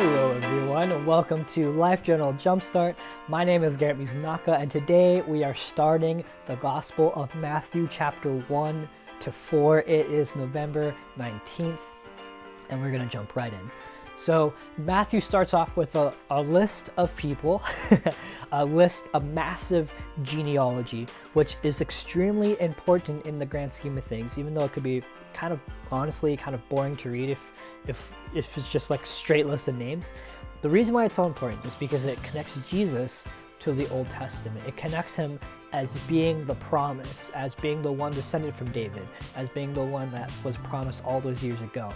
Hello everyone, and welcome to Life Journal Jumpstart. My name is Garrett Mizunaka, and today we are starting the Gospel of Matthew chapter 1 to 4. It is November 19th, and we're going to jump right in. So Matthew starts off with a list of people, a massive genealogy, which is extremely important in the grand scheme of things, even though it could be honestly kind of boring to read if it's just like straight list of names. The reason why it's so important is because it connects Jesus to the Old Testament. It connects him as being the promise, as being the one descended from David, as being the one that was promised all those years ago.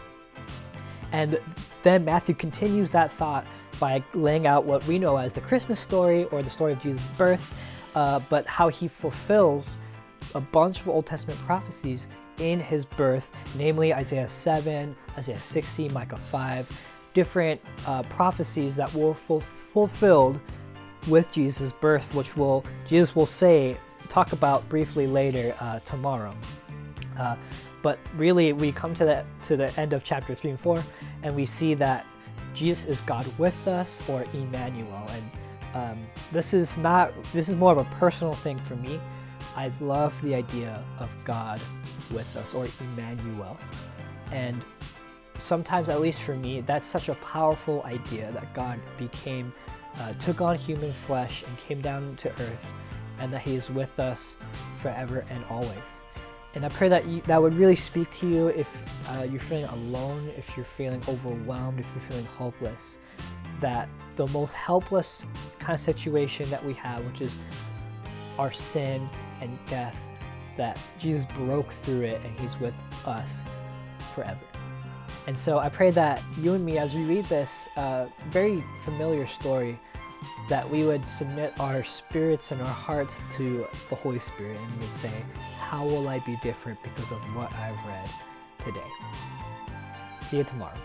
And then Matthew continues that thought by laying out what we know as the Christmas story, or the story of Jesus' birth, but how he fulfills a bunch of Old Testament prophecies in his birth, namely Isaiah 7, Isaiah 60, Micah 5, different prophecies that were fulfilled with Jesus' birth, which Jesus will talk about briefly later tomorrow. But really, we come to the end of chapter 3 and 4, and we see that Jesus is God with us, or Emmanuel. And this is more of a personal thing for me. I love the idea of God with us, or Emmanuel. And sometimes, at least for me, that's such a powerful idea, that God took on human flesh and came down to earth, and that he is with us forever and always. And I pray that that would really speak to you if you're feeling alone, if you're feeling overwhelmed, if you're feeling hopeless, that the most helpless kind of situation that we have, which is our sin and death, that Jesus broke through it and he's with us forever. And so I pray that you and me, as we read this very familiar story, that we would submit our spirits and our hearts to the Holy Spirit, and would say, how will I be different because of what I've read today? See you tomorrow.